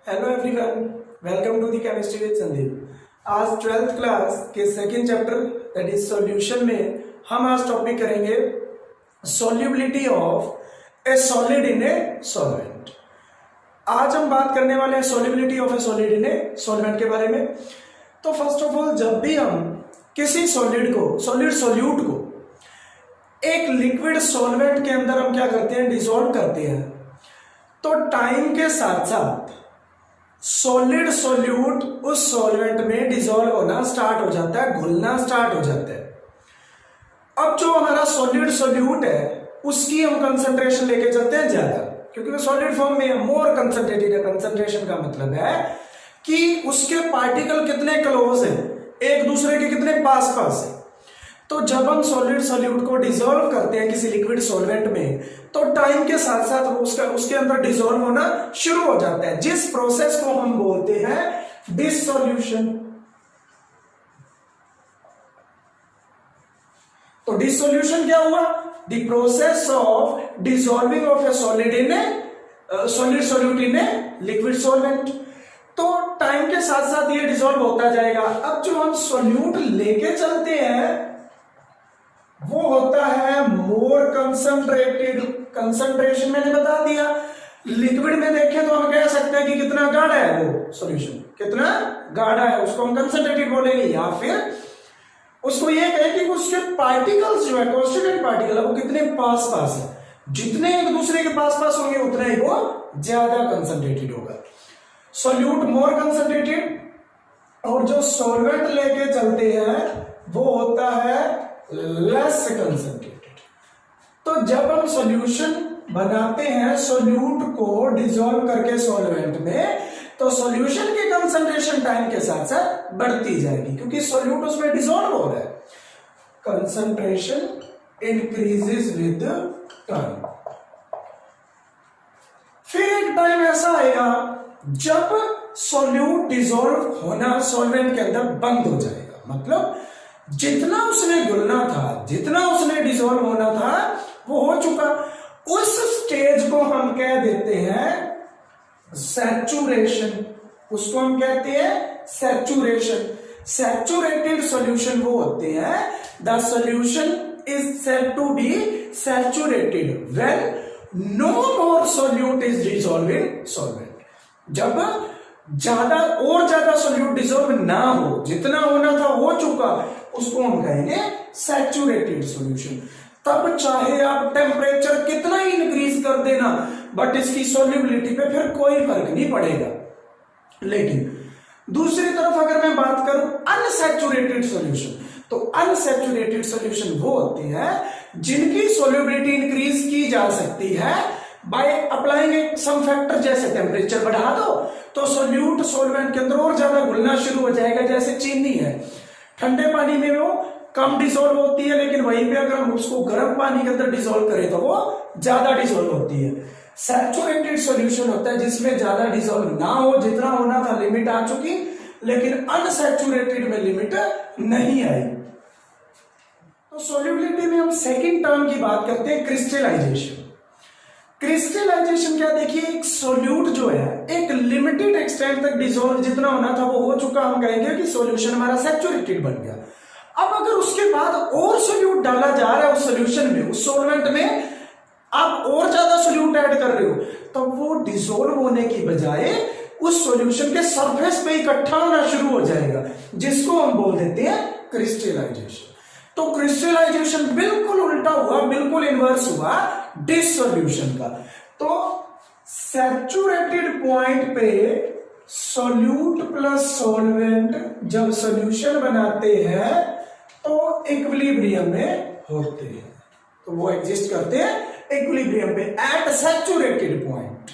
Hello everyone, welcome to the chemistry with Sandeep. आज 12th class के second chapter that is solution में हम आज टॉपिक करेंगे solubility of a solid in a solvent. आज हम बात करने वाले हैं solubility of a solid in a solvent के बारे में। तो फर्स्ट ऑफ ऑल, जब भी हम किसी सॉलिड को सॉल्यूट को एक लिक्विड सॉल्वेंट के अंदर हम क्या करते हैं, डिसॉल्व करते हैं, तो टाइम के साथ साथ सॉलिड सॉल्यूट उस सॉल्वेंट में डिसॉल्व होना स्टार्ट हो जाता है, घुलना स्टार्ट हो जाता है। अब जो हमारा सॉलिड सॉल्यूट है उसकी हम कंसंट्रेशन लेके चलते हैं ज्यादा, क्योंकि वो सॉलिड फॉर्म में है, मोर कंसंट्रेटेड है। कंसंट्रेशन का मतलब है कि उसके पार्टिकल कितने क्लोज हैं, एक दूसरे के कितने पास पास है। तो जब हम सॉलिड सॉल्यूट को डिसॉल्व करते हैं किसी लिक्विड सॉल्वेंट में, तो टाइम के साथ साथ उसके अंदर डिसॉल्व होना शुरू हो जाता है, जिस प्रोसेस को हम बोलते हैं डिसॉल्यूशन। तो डिसॉल्यूशन क्या हुआ? The process of dissolving of a solid in A solid solute in a liquid solvent. तो टाइम के साथ साथ ये डिसॉल्व होता जाएगा। अब जो हम सॉल्यूट लेके चलते हैं वो होता है मोर कंसंट्रेटेड। कंसंट्रेशन मैंने बता दिया। लिक्विड में देखें तो हम कह सकते हैं कि कितना गाढ़ा है वो सॉल्यूशन, कितना गाढ़ा है, उसको हम कंसंट्रेटेड बोलेंगे, या फिर उसको ये कहें कि उसके पार्टिकल्स जो है, कॉन्स्टिट्यूएंट पार्टिकल है, वो कितने पास पास है। जितने एक दूसरे के पास पास होंगे उतना ही वो ज्यादा कंसंट्रेटेड होगा। सॉल्यूट मोर कंसंट्रेटेड, और जो सॉल्वेंट लेके चलते हैं वो होता है लेस कंसंट्रेटेड। तो जब हम सॉल्यूशन बनाते हैं सॉल्यूट को डिसॉल्व करके सॉल्वेंट में, तो सॉल्यूशन की कंसंट्रेशन टाइम के साथ साथ बढ़ती जाएगी, क्योंकि सॉल्यूट उसमें डिसॉल्व हो रहा है। Concentration increases with time. फिर एक टाइम ऐसा आएगा जब सॉल्यूट डिसॉल्व होना सॉल्वेंट के अंदर बंद हो जाएगा। मतलब जितना उसने घुलना था, जितना उसने डिसॉल्व होना था, वो हो चुका। उस स्टेज को हम कह देते हैं सैचुरेशन। उसको हम कहते हैं सैचुरेशन। सैचुरेटेड सॉल्यूशन वो होते हैं, the solution is said to be saturated when no more solute is dissolve in solvent. जब ज्यादा सॉल्यूट डिसॉल्व ना हो, जितना होना था हो चुका, उसको हम कहेंगे सैचुरेटेड सॉल्यूशन। तब चाहे आप टेम्परेचर कितना ही इंक्रीज कर देना, बट इसकी सॉल्युबिलिटी पे फिर कोई फर्क नहीं पड़ेगा। लेकिन दूसरी तरफ अगर मैं बात करूं अनसैचुरेटेड सॉल्यूशन, तो अनसैचुरेटेड सॉल्यूशन वो होते हैं जिनकी सॉल्युबिलिटी इंक्रीज की जा सकती है बाय अप्लाइंग सम फैक्टर। जैसे टेम्परेचर बढ़ा दो तो सॉल्यूट सॉल्वेंट के अंदर और ज्यादा घुलना शुरू हो जाएगा। जैसे चीनी है, ठंडे पानी में वो कम डिसॉल्व होती है, लेकिन वहीं पे अगर हम उसको गर्म पानी के अंदर डिसॉल्व करें तो वो ज्यादा डिसॉल्व होती है। सैचुरेटेड सॉल्यूशन होता है जिसमें ज्यादा डिसॉल्व ना हो, जितना होना था लिमिट आ चुकी, लेकिन अनसैचुरेटेड में लिमिट नहीं आई। तो सॉल्युबिलिटी में हम सेकेंड टर्म की बात करते हैं, क्रिस्टलाइजेशन। क्रिस्टलाइजेशन क्या? देखिए, एक सॉल्यूट जो है एक लिमिटेड एक्सटेंट तक डिसॉल्व जितना होना था वो हो चुका, हम कहेंगे कि सॉल्यूशन हमारा सैचुरेटेड बन गया। अब अगर उसके बाद और सॉल्यूट डाला जा रहा है उस सॉल्यूशन में, उस सॉल्वेंट में आप और ज्यादा सॉल्यूट ऐड कर रहे हो, तो वो डिसॉल्व होने की बजाय उस सॉल्यूशन के सरफेस पे इकट्ठा होना शुरू हो जाएगा, जिसको हम बोल देते हैं क्रिस्टलाइजेशन। तो क्रिस्टलाइजेशन बिल्कुल उल्टा हुआ, बिल्कुल इनवर्स हुआ डिसॉल्यूशन का। तो सैचुरेटेड पॉइंट पे सॉल्यूट प्लस सॉल्वेंट जब सॉल्यूशन बनाते हैं तो इक्विलिब्रियम में होते हैं, तो वो एग्जिस्ट करते हैं इक्विलिब्रियम पे एट सैचुरेटेड पॉइंट।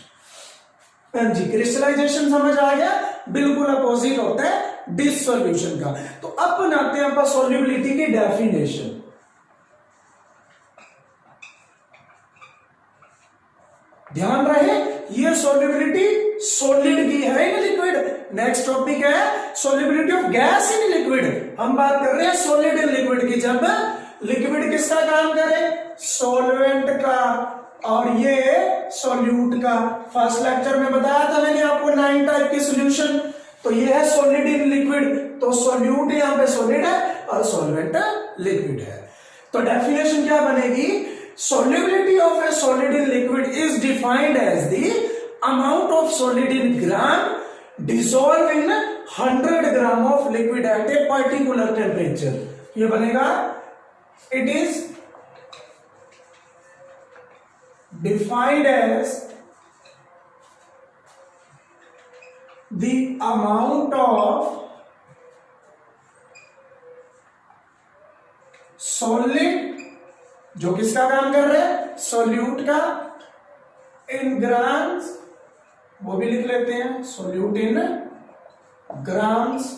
जी, क्रिस्टलाइजेशन समझ आ गया, बिल्कुल अपोजिट होता है डिसॉल्यूशन का। तो अब बनाते हैं आपका सॉल्युबिलिटी की डेफिनेशन। ध्यान रहे, ये सॉल्युबिलिटी सॉलिड की है इन लिक्विड। नेक्स्ट टॉपिक है solubility of gas in liquid. हम बात कर रहे हैं सॉलिड इन लिक्विड की। जब लिक्विड किसका काम करे? सॉल्वेंट का, और ये सॉल्यूट का। फर्स्ट लेक्चर में बताया था मैंने आपको 9 अल्कलाइन टाइप की सॉल्यूशन, तो ये है सॉलिड इन लिक्विड, तो सॉल्यूट यहाँ पे सॉलिड है और सॉल्वेंट लिक्विड है। तो डेफिनेशन क्या बनेगी, solubility of a solid in liquid is defined as the amount of solid in gram dissolved in 100 gram of liquid at a particular temperature। ये बनेगा, it is defined as the amount of solid, जो किसका काम कर रहे हैं, solute का, in grams, वो भी लिख लेते हैं, solute in grams,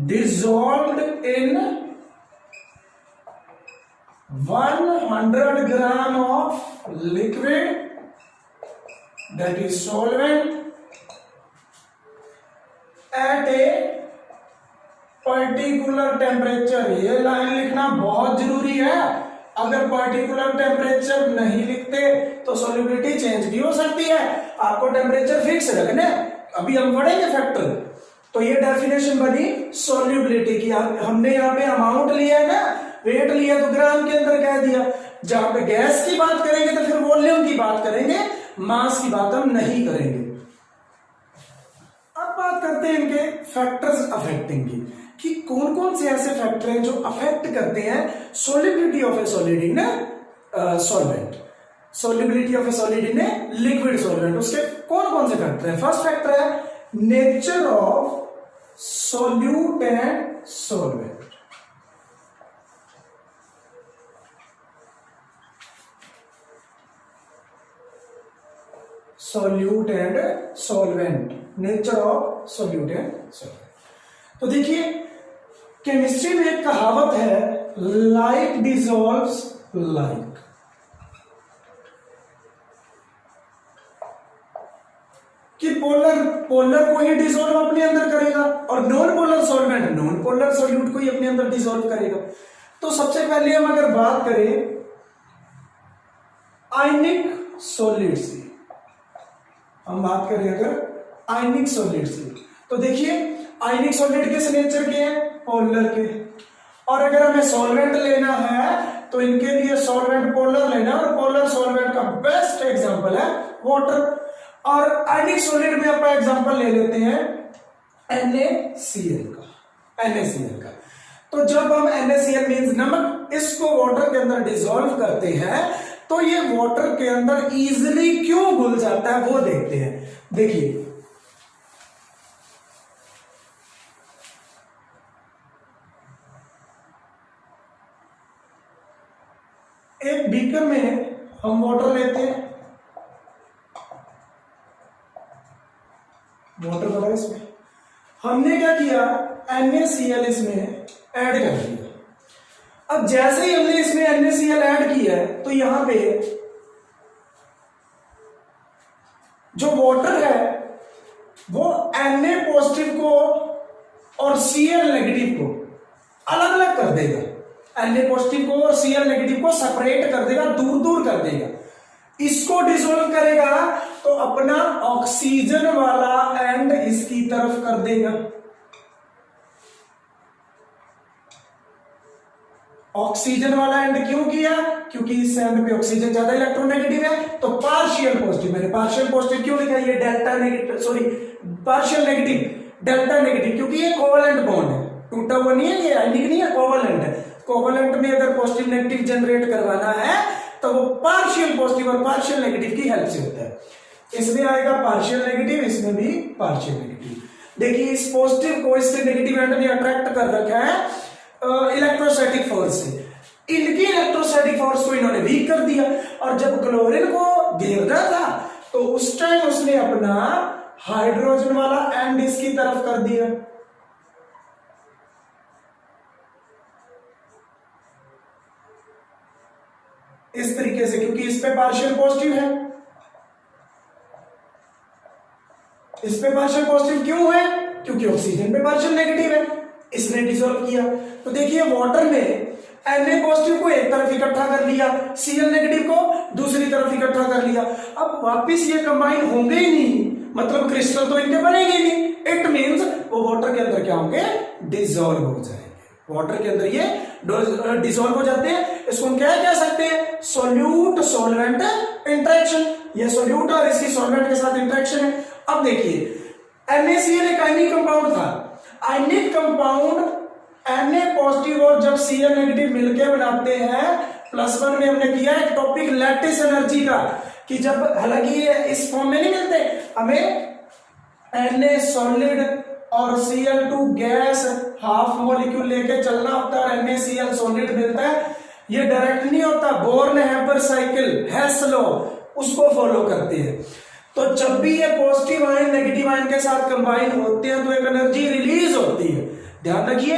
dissolved in 100 gram of liquid that is solvent eight a particular temperature. ये लाइन लिखना बहुत जरूरी है, अगर पर्टिकुलर टेम्परेचर नहीं लिखते तो सॉल्युबिलिटी चेंज भी हो सकती है, आपको टेम्परेचर फिक्स रखना है, अभी हम पढ़ेंगे फैक्टर। तो ये डेफिनेशन बनी सॉल्युबिलिटी की। हमने यहाँ पे अमाउंट लिया है ना, वेट लिया तो ग्राम के अंदर कह दिया, जहां पे गैस की बात करेंगे तो फिर वॉल्यूम की बात करेंगे, मास की बात हम नहीं करेंगे। अब बात करते हैं इनके फैक्टर्स अफेक्टिंग की, कि कौन कौन से ऐसे फैक्टर हैं जो अफेक्ट करते हैं solubility of a solid in solvent, solubility of a solid in a liquid solvent. उसके कौन कौन से फैक्टर हैं? फर्स्ट फैक्टर है nature of solute and solvent. Solute and solvent, nature of solute and solvent. तो देखिए केमिस्ट्री में एक कहावत है, लाइक डिसॉल्व्स लाइक। कि पोलर को ही डिसॉल्व अपने अंदर करेगा और non polar solvent non polar solute को ही अपने अंदर डिसॉल्व करेगा। तो सबसे पहले हम अगर बात करें आयनिक सॉलिड्स की, हम बात करें अगर आयनिक सॉलिड्स की, तो देखिए आयनिक सॉलिड किस नेचर के हैं? पोलर के। और अगर हमें सॉल्वेंट लेना है तो इनके लिए सॉल्वेंट पोलर लेना है, और पोलर सॉल्वेंट का बेस्ट एग्जांपल है वाटर। और आयनिक सॉलिड में अपन एग्जांपल ले लेते हैं NaCl का। तो जब हम NaCl मींस नमक, इसको वाटर के अंदर डिसॉल्व करते हैं तो ये वाटर के अंदर इजीली क्यों घुल जाता है वो देखते हैं। देखिए एक बीकर में हम वाटर लेते हैं, वाटर भरा इसमें, हमने क्या किया NaCl इसमें ऐड कर दिया। अब जैसे ही हमने इसमें NaCl ऐड किया है तो यहां पे जो वाटर है वो Na पॉजिटिव को और Cl नेगेटिव को अलग अलग कर देगा, Na पॉजिटिव को और Cl नेगेटिव को सेपरेट कर देगा, दूर दूर कर देगा। इसको डिसॉल्व करेगा तो अपना ऑक्सीजन वाला एंड इसकी तरफ कर देगा। ऑक्सीजन वाला एंड क्यों किया? क्योंकि इस एंड पे ऑक्सीजन ज्यादा इलेक्ट्रोनेगेटिव है, तो पार्शियल पॉजिटिव, मैंने पार्शियल पॉजिटिव क्यों लिखा? ये delta negative, sorry partial negative delta negative, क्योंकि ये कोवलेंट बॉन्ड है, टूटा हुआ नहीं है, ये आयनिक नहीं है, कोवलेंट है। कोवलेंट में अगर पॉजिटिव नेगेटिव जनरेट करवाना है तो वो पार्शियल पॉजिटिव और पार्शियल नेगेटिव की हेल्प से होता है। इसमें आएगा पार्शियल नेगेटिव, इसमें भी पार्शियल नेगेटिव। देखिए इस पॉजिटिव को इसके नेगेटिव एंड ने अट्रैक्ट कर रखा है इलेक्ट्रोस्टैटिक फोर्स से, इनकी इलेक्ट्रोस्टैटिक फोर्स को इन्होंने वीक कर दिया, और जब क्लोरीन को घेरना था तो उस टाइम उसने अपना हाइड्रोजन वाला एंड इसकी तरफ कर दिया। इस तरीके से, क्योंकि इस पे पार्शियल पॉजिटिव है, इस पे पार्शियल पॉजिटिव क्यों है? क्योंकि ऑक्सीजन पे पार्शियल नेगेटिव है, इसने डिसॉल्व किया। तो देखिए वाटर में Na पॉजिटिव को एक तरफ इकट्ठा कर लिया, Cl नेगेटिव को दूसरी तरफ इकट्ठा कर लिया। अब वापिस ये कंबाइन होंगे ही नहीं, मतलब क्रिस्टल तो इनके बनेंगे नहीं। इट मीन्स वो वाटर के अंदर क्या होंगे, डिसॉल्व हो जाएंगे। वाटर के अंदर ये डिसॉल्व हो जाते हैं। इसको हम क्या कह सकते हैं, सोल्यूट सॉल्वेंट इंटरेक्शन। ये सोल्यूट और इसकी सॉल्वेंट के साथ इंटरेक्शन है। अब देखिए NaCl एक आयनिक कंपाउंड था। आयनिक कंपाउंड Na पॉजिटिव और जब Cl नेगेटिव मिलकर बनाते हैं, +1 में हमने किया एक टॉपिक लैटिस एनर्जी का, कि जब हालांकि ये इस फॉर्म में नहीं मिलते, हमें Na सॉलिड और Cl2 गैस हाफ मॉलिक्यूल लेके चलना होता है और NaCl सॉलिड मिलता है। ये डायरेक्ट नहीं होता, बोर्न हैबर साइकिल, हेस लॉ, उसको फॉलो करते हैं। तो जब भी ये पॉजिटिव आयन नेगेटिव आयन के साथ कंबाइन होते हैं तो एक एनर्जी रिलीज होती है। ध्यान रखिए,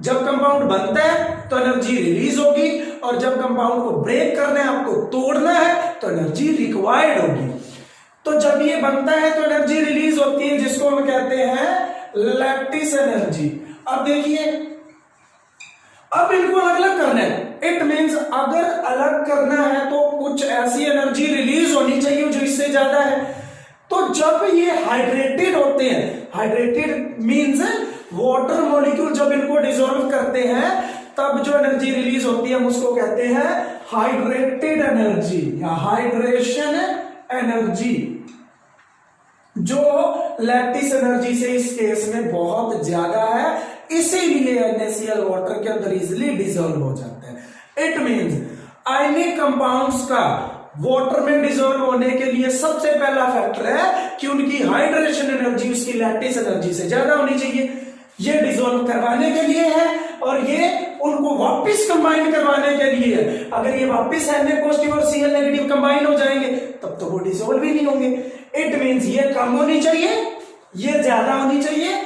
जब कंपाउंड बनता है तो एनर्जी रिलीज होगी, और जब कंपाउंड को ब्रेक करना है, आपको तोड़ना है, तो एनर्जी रिक्वायर्ड होगी। तो जब ये बनता है तो एनर्जी रिलीज होती है, जिसको हम कहते हैं लैटिस एनर्जी। अब देखिए, अब इनको अलग अलग करना है। इट मीन्स अगर अलग करना है तो कुछ ऐसी एनर्जी रिलीज होनी चाहिए जो इससे ज्यादा है। तो जब ये हाइड्रेटेड होते हैं, हाइड्रेटेड मीन्स वाटर मॉलिक्यूल जब इनको डिसॉल्व करते हैं, तब जो एनर्जी रिलीज होती है हम उसको कहते हैं हाइड्रेटेड एनर्जी या हाइड्रेशन एनर्जी, जो लैटिस एनर्जी से इस केस में बहुत ज्यादा है। इसीलिए NaCl वाटर के अंदर इजिली डिसॉल्व हो जाता है। इट मीन्स आयनिक कंपाउंड्स का वाटर में डिसॉल्व होने के लिए सबसे पहला फैक्टर है कि उनकी हाइड्रेशन एनर्जी उसकी लैटिस एनर्जी से ज्यादा होनी चाहिए। ये डिसॉल्व करवाने के लिए है और ये उनको वापस कंबाइन करवाने के लिए है। अगर ये वापस Na पॉजिटिव और Cl नेगेटिव कंबाइन हो जाएंगे तब तो वो डिसॉल्व ही नहीं होंगे। इट मीन्स ये कम होनी चाहिए, ये ज्यादा होनी चाहिए,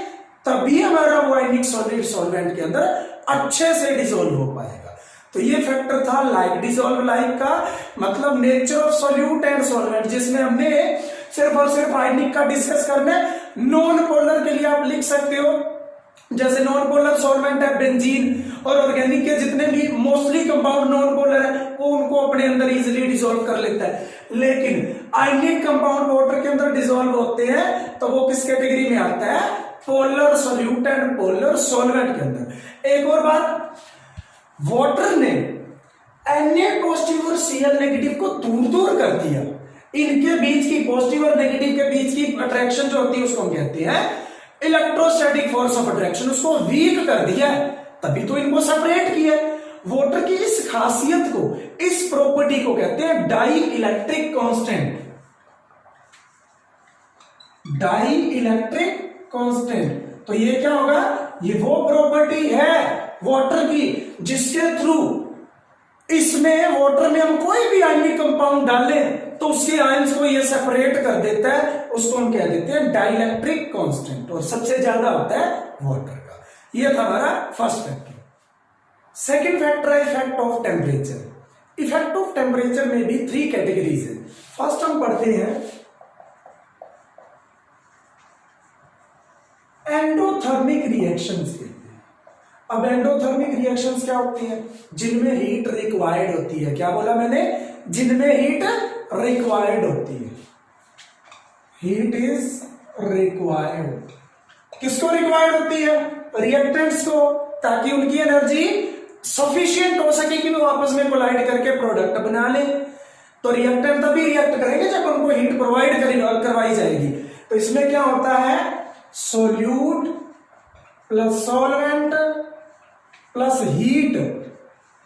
तभी हमारा वो आयनिक सॉलिड सॉल्वेंट के अंदर अच्छे से डिसॉल्व हो पाएगा। तो ये फैक्टर था लाइक डिसॉल्व लाइक का, मतलब nature of solute and solvent, जिसमें हमने सिर्फ और सिर्फ आयनिक का डिस्कस करना है। नॉन पोलर के लिए आप लिख सकते हो, जैसे नॉन पोलर सॉल्वेंट है बेंजीन, और ऑर्गेनिक के जितने भी मोस्टली कंपाउंड नॉन पोलर है वो उनको अपने अंदर इजीली डिसॉल्व कर लेता है। लेकिन आयनिक कंपाउंड वाटर के अंदर डिसॉल्व होते हैं तो वो किस कैटेगरी में आता है, polar solute and polar solvent के अंदर। एक और बात, वाटर ने Na पॉजिटिव और Cl नेगेटिव को दूर दूर कर दिया। इनके बीच की पॉजिटिव और नेगेटिव के बीच की अट्रैक्शन जो होती है उसको हम कहते हैं इलेक्ट्रोस्टैटिक फोर्स ऑफ अट्रैक्शन, उसको वीक कर दिया है, तभी तो इनको सेपरेट किया। वाटर की इस खासियत को, इस प्रॉपर्टी को कहते हैं dielectric constant. Dielectric constant, तो ये क्या होगा, ये वो प्रॉपर्टी है वाटर की जिसके थ्रू इसमें वाटर में हम कोई भी आयनिक कंपाउंड डालें तो उसके आयंस को ये सेपरेट कर देता है, उसको हम कह देते हैं डाइलेक्ट्रिक कांस्टेंट, और सबसे ज्यादा होता है वाटर का। ये था हमारा फर्स्ट फैक्टर। सेकंड फैक्टर है effect of temperature. Effect of temperature में भी 3 कैटेगरीज है। फर्स्ट हम पढ़ते हैं एंडोथर्मिक रिएक्शंस के। अब एंडोथर्मिक रिएक्शंस क्या होती हैं, जिनमें हीट रिक्वायर्ड होती है। क्या बोला मैंने, जिनमें हीट रिक्वायर्ड होती है। हीट इज रिक्वायर्ड, किसको रिक्वायर्ड होती है, रिएक्टेंट्स को, ताकि उनकी एनर्जी सफिशिएंट हो सके कि वो आपस में कोलाइड करके प्रोडक्ट बना ले। तो रिएक्टेंट तभी रिएक्ट करेंगे जब उनको हीट प्रोवाइड करवाई जाएगी। तो इसमें क्या होता है, solute plus solvent plus heat,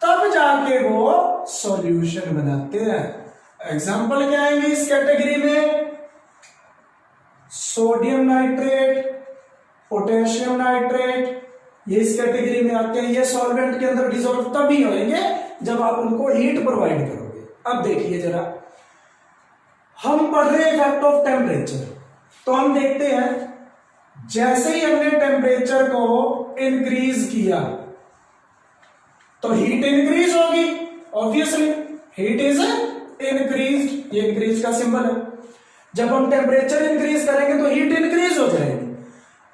तब जाके वो सॉल्यूशन बनाते हैं। एग्जाम्पल क्या आएंगे इस कैटेगरी में, सोडियम नाइट्रेट, पोटेशियम नाइट्रेट, ये इस कैटेगरी में आते हैं। ये सॉल्वेंट के अंदर डिसॉल्व तभी होंगे जब आप उनको हीट प्रोवाइड करोगे। अब देखिए जरा, हम पढ़ रहे हैं इफेक्ट ऑफ टेम्परेचर, तो हम देखते हैं जैसे ही हमने टेम्परेचर को इंक्रीज किया तो हीट इंक्रीज होगी, ऑब्वियसली हीट इज इंक्रीज, ये इंक्रीज का सिंबल है। जब हम टेम्परेचर इंक्रीज करेंगे तो हीट इंक्रीज हो जाएगी।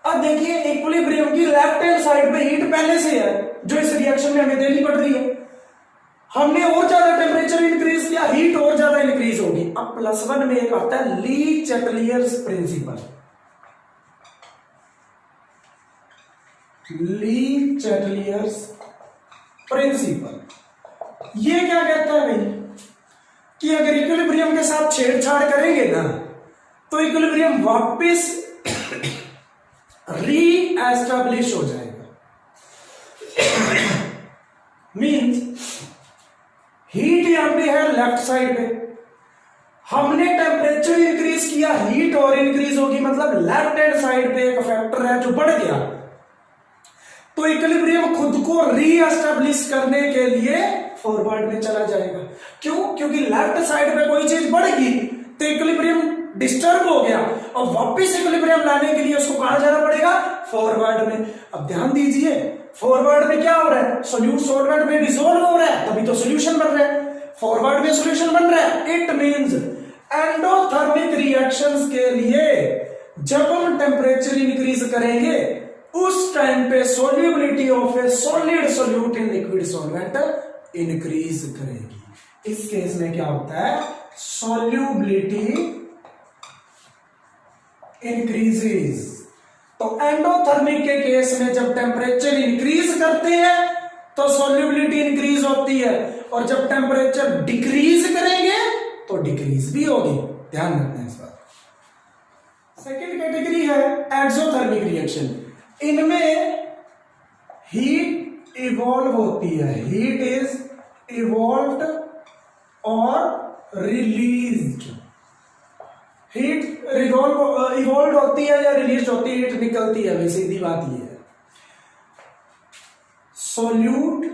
अब देखिए इक्विलिब्रियम की लेफ्ट हैंड साइड पे हीट पहले से है, जो इस रिएक्शन में हमें देनी पड़ रही है। हमने और ज्यादा टेम्परेचर इंक्रीज किया, हीट और ज्यादा इंक्रीज होगी। अब +1 में एक आता है ली चैटलियर्स प्रिंसिपल। ली चैटलियर्स प्रिंसिपल ये क्या कहता है भाई कि अगर इक्विलिब्रियम के साथ छेड़छाड़ करेंगे ना तो इक्विलिब्रियम वापस री एस्टैब्लिश हो जाएगा। मींस हीट यहां पे है लेफ्ट साइड पे, हमने टेम्परेचर इंक्रीज किया, हीट और इंक्रीज होगी, मतलब लेफ्ट हैंड साइड पे एक फैक्टर है जो बढ़ गया। तो इक्विलिब्रियम खुद को री एस्टैब्लिश करने के लिए फॉरवर्ड में चला जाएगा। क्यों? क्योंकि लेफ्ट साइड पे कोई चीज बढ़ेगी तो इक्विलिब्रियम डिस्टर्ब हो गया और वापस इक्विलिब्रियम लाने के लिए उसको कहां जाना पड़ेगा? फॉरवर्ड में। अब ध्यान दीजिए, फॉरवर्ड में क्या हो रहा है? सॉल्यूट फॉरवर्ड में डिसॉल्व हो रहा है, तभी तो सॉल्यूशन बन रहा है। फॉरवर्ड में सॉल्यूशन बन रहा है, इट मींस एंडोथर्मिक रिएक्शंस के लिए जब हम टेम्परेचर इंक्रीज करेंगे उस टाइम पे solubility of a solid solute in liquid solvent increase करेगी। इस केस में क्या होता है? Solubility increases. तो एंडोथर्मिक के केस में जब टेम्परेचर इंक्रीज करते हैं तो सोल्यूबिलिटी इंक्रीज होती है, और जब टेम्परेचर डिक्रीज करेंगे तो डिक्रीज भी होगी। ध्यान रखना है इस बात। सेकेंड कैटेगरी है एक्सोथर्मिक रिएक्शन। इनमें हीट इवॉल्व होती है, हीट इज इवॉल्व्ड और रिलीज्ड। हीट इवॉल्व होती है या रिलीज होती है, हीट निकलती है, वैसे सीधी बात ये है। सोल्यूट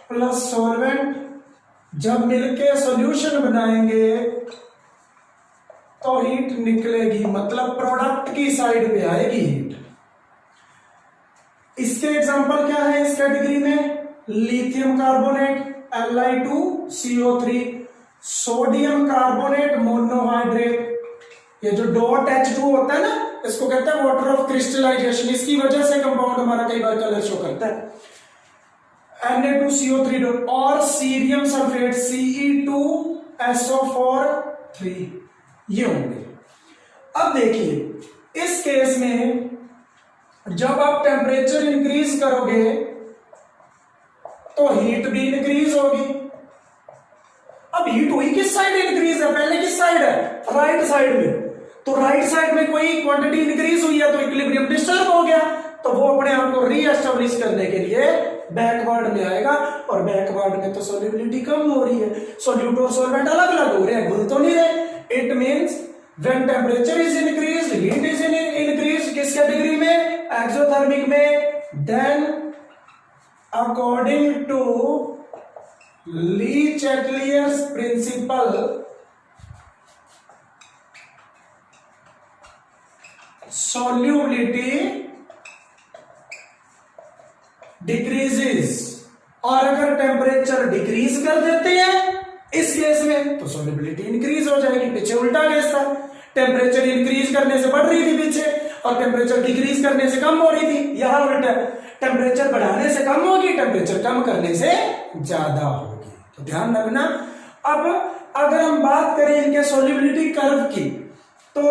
प्लस सॉल्वेंट जब मिलके सॉल्यूशन बनाएंगे तो हीट निकलेगी, मतलब प्रोडक्ट की साइड पे आएगी हीट। इसके एग्जांपल क्या है इस कैटेगरी में? Lithium carbonate Li2CO3, sodium carbonate monohydrate. ये जो डॉट H2 होता है ना, इसको कहते हैं वाटर ऑफ क्रिस्टलाइजेशन। इसकी वजह से कंपाउंड हमारा कई बार कलर शो करता है। Na2CO3 और सीरियम सल्फेट Ce2SO4 ये होंगे। अब देखिए इस केस में जब आप टेम्परेचर इंक्रीज करोगे तो हीट भी इंक्रीज होगी। अब हीट हुई किस साइड इंक्रीज है? पहले किस साइड है? राइट साइड में। तो राइट साइड में कोई क्वांटिटी इंक्रीज हुई है तो इक्विलिब्रियम डिस्टर्ब हो गया, तो वो अपने आप को री एस्टैब्लिश करने के लिए बैकवर्ड में आएगा, और बैकवर्ड में तो सोल्यूबिलिटी कम हो रही है, सोल्यूट और सॉल्वेंट अलग अलग हो रहे हैं, घुल तो नहीं रहे। It means when temperature is increased, heat is increased. किस कैटेगरी में? एक्सोथर्मिक में। Then according to Le Chatelier's principle, solubility decreases. और अगर टेम्परेचर डिक्रीज कर देते हैं इस केस में तो सोल्यूबिलिटी इंक्रीज हो जाएगी। पीछे उल्टा केस था, टेम्परेचर इंक्रीज करने से बढ़ रही थी पीछे, और टेम्परेचर डिक्रीज करने से कम हो रही थी। यहां उल्टा, टेम्परेचर बढ़ाने से कम होगी, टेम्परेचर कम करने से ज्यादा होगी। तो ध्यान रखना। अब अगर हम बात करें इनके सोल्यूबिलिटी कर्व की, तो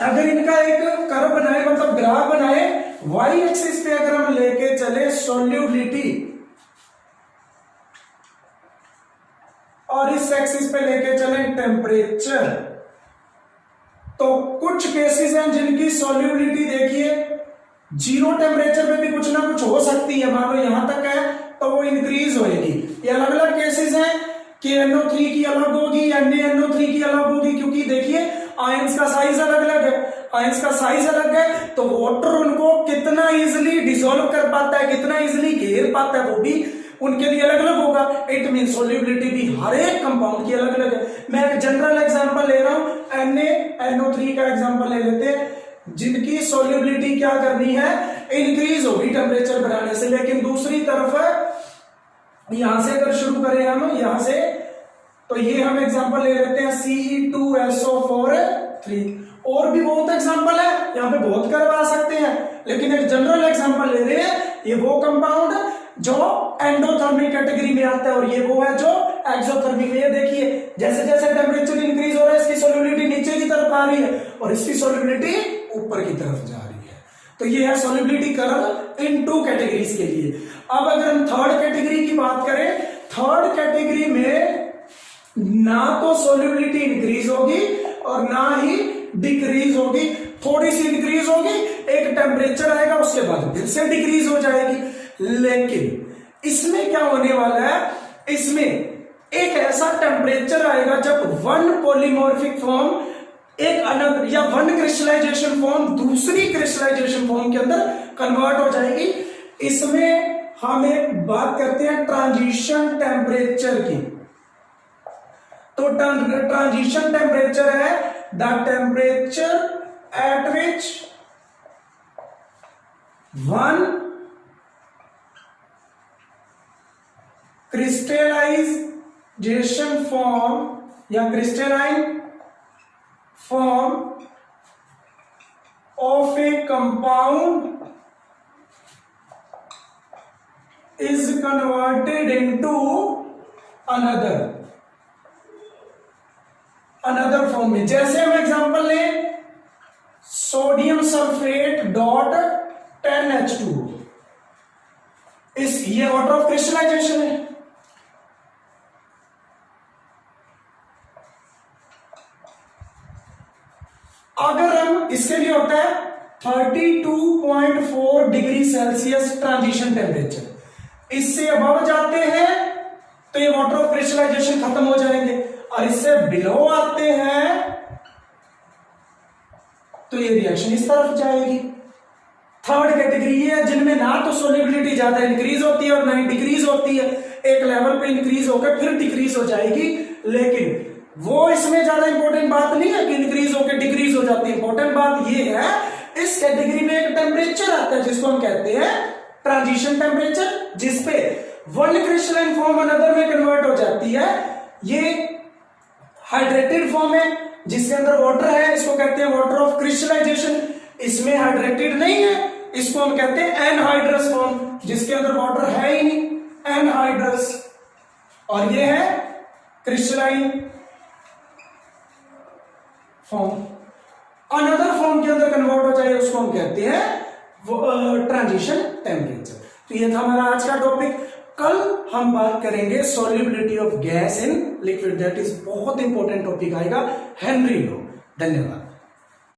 अगर इनका एक कर्व बनाए, मतलब ग्राफ बनाए, वाई एक्सिस पे अगर हम लेके चले सोल्यूबिलिटी और इस एक्सिस पे लेके चले टेम्परेचर, तो कुछ केसेस हैं जिनकी सोल्यूबिलिटी देखिए जीरो टेम्परेचर पे भी कुछ ना कुछ हो सकती है। मान लो यहां तक है तो वो इंक्रीज होएगी। ये अलग अलग केसेस हैं कि NO3 की अलग होगी, NaNO3 की अलग होगी, क्योंकि देखिए आयंस का साइज अलग अलग है। आयंस का साइज अलग है तो वाटर उनको कितना इजिली डिसॉल्व कर पाता है, कितना इजिली घेर पाता है, वो भी उनके लिए अलग अलग होगा। इट मीन सोल्यूबिलिटी भी हर एक कंपाउंड की अलग अलग है। मैं एक जनरल एग्जांपल ले रहा हूं, NaNO3 का एग्जांपल ले लेते हैं, जिनकी सोल्यूबिलिटी क्या करनी है? इंक्रीज होगी टेम्परेचर बढ़ाने से। लेकिन दूसरी तरफ यहां से अगर शुरू करें हम यहां से, तो ये हम एग्जांपल ले लेते हैं Ce2SO4 और भी बहुत एग्जांपल है, यहाँ पे बहुत कर्व आ सकते हैं, लेकिन एक जनरल एग्जांपल ले रहे हैं। ये वो कंपाउंड जो एंडोथर्मिक कैटेगरी में आता है, और ये वो है जो एक्सोथर्मिक में। ये देखिए जैसे जैसे टेम्परेचर इंक्रीज हो रहा है, इसकी सॉल्युबिलिटी नीचे की तरफ आ रही है और इसकी सॉल्युबिलिटी ऊपर की तरफ जा रही है। तो ये है सॉल्युबिलिटी कर्व इन टू कैटेगरीज के लिए। अब अगर हम थर्ड कैटेगरी की बात करें, थर्ड कैटेगरी में ना तो सॉल्युबिलिटी इंक्रीज होगी और ना ही डिक्रीज होगी, थोड़ी सी इंक्रीज होगी, एक टेम्परेचर आएगा उसके बाद फिर से डिक्रीज हो जाएगी। लेकिन इसमें क्या होने वाला है, इसमें एक ऐसा टेम्परेचर आएगा जब वन पॉलीमॉर्फिक फॉर्म एक अनदर या वन क्रिस्टलाइजेशन फॉर्म दूसरी क्रिस्टलाइजेशन फॉर्म के अंदर कन्वर्ट हो जाएगी। इसमें हम एक बात करते हैं ट्रांजिशन टेम्परेचर की। तो ट्रांजिशन टेम्परेचर है the temperature at which one crystallization form या crystalline form of a compound is converted into another form में। जैसे हम एग्जांपल लें सोडियम सल्फेट डॉट 10H2, इस ये ऑर्डर ऑफ क्रिस्टलाइजेशन है। अगर हम इसके लिए होता है 32.4 डिग्री सेल्सियस ट्रांजिशन टेम्परेचर, इससे अबव जाते हैं तो ये वाटर ऑफ क्रिस्टलाइजेशन खत्म हो जाएंगे, और इससे बिलो आते हैं तो ये रिएक्शन इस तरफ जाएगी। थर्ड कैटेगरी ये है जिनमें ना तो सोल्युबिलिटी ज्यादा इंक्रीज होती है और ना ही डिक्रीज होती है, एक लेवल पे इंक्रीज होकर फिर डिक्रीज हो जाएगी। लेकिन वो इसमें ज्यादा इंपॉर्टेंट बात नहीं है कि इंक्रीज होकर डिक्रीज हो जाती है। इंपॉर्टेंट बात ये है इस कैटेगरी में एक टेम्परेचर आता है जिसको हम कहते हैं ट्रांजिशन टेम्परेचर, जिसपे वन क्रिस्टलाइन फॉर्म अनदर में कन्वर्ट हो जाती है। ये हाइड्रेटेड फॉर्म है जिसके अंदर वाटर है, इसको कहते हैं वाटर ऑफ क्रिस्टलाइजेशन। इसमें हाइड्रेटेड नहीं है, इसको हम कहते हैं एनहाइड्रस फॉर्म, जिसके अंदर वाटर है ही नहीं, एनहाइड्रस। और ये है क्रिस्टलाइन फॉर्म। अनदर फॉर्म के अंदर कन्वर्ट हो जाए उसको हम कहते हैं ट्रांजिशन टेम्परेचर। तो ये था हमारा आज का टॉपिक। कल हम बात करेंगे solubility of gas in liquid, that is बहुत इंपॉर्टेंट टॉपिक आएगा, हेनरी लॉ। धन्यवाद।